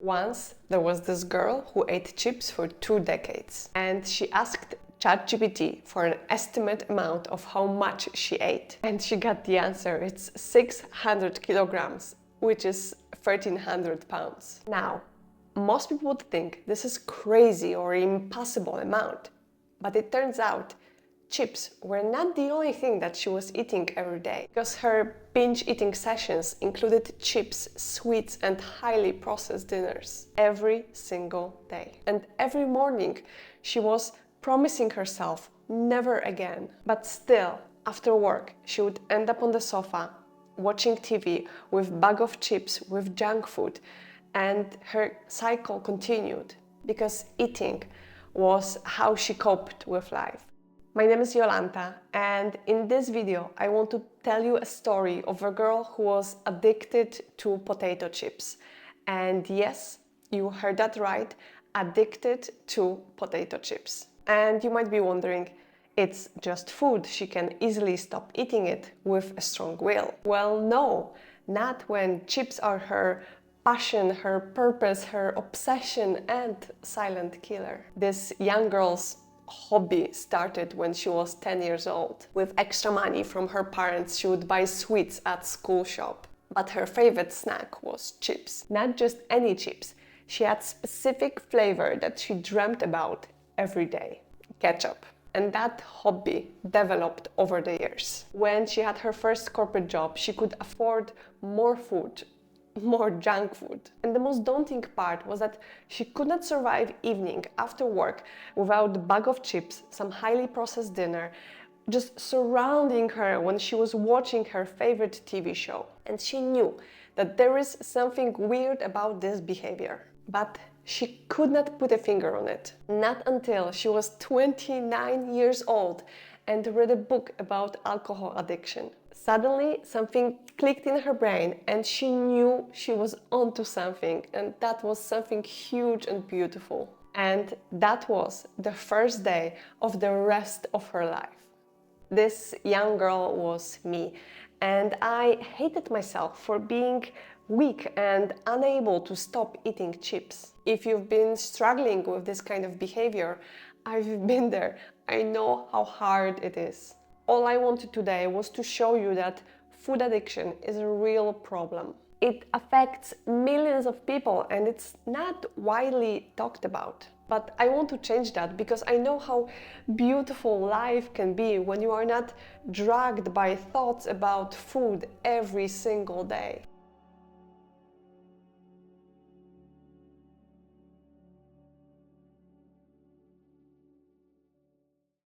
Once there was this girl who ate chips for 2 decades, and she asked ChatGPT for an estimate amount of how much she ate. And she got the answer. It's 600 kilograms, which is 1,300 pounds. Now, most people would think this is crazy or impossible amount, but it turns out chips were not the only thing that she was eating every day, because her binge eating sessions included chips, sweets, and highly processed dinners every single day. And every morning she was promising herself never again. But still, after work, she would end up on the sofa watching TV with a bag of chips with junk food, and her cycle continued because eating was how she coped with life. My name is Jolanta, and in this video I want to tell you a story of a girl who was addicted to potato chips. And yes, you heard that right, addicted to potato chips. And you might be wondering, it's just food, she can easily stop eating it with a strong will. Well, no, not when chips are her passion, her purpose, her obsession, and silent killer. This young girl's hobby started when she was 10 years old. With extra money from her parents, she would buy sweets at school shop. But her favorite snack was chips. Not just any chips. She had specific flavor that she dreamt about every day. Ketchup. And that hobby developed over the years. When she had her first corporate job, she could afford more food, more junk food. And the most daunting part was that she could not survive evening after work without a bag of chips, some highly processed dinner, just surrounding her when she was watching her favorite TV show. And she knew that there is something weird about this behavior. But she could not put a finger on it. Not until she was 29 years old and read a book about alcohol addiction. Suddenly, something clicked in her brain and she knew she was onto something, and that was something huge and beautiful. And that was the first day of the rest of her life. This young girl was me, and I hated myself for being weak and unable to stop eating chips. If you've been struggling with this kind of behavior, I've been there. I know how hard it is. All I wanted today was to show you that food addiction is a real problem. It affects millions of people and it's not widely talked about. But I want to change that because I know how beautiful life can be when you are not dragged by thoughts about food every single day.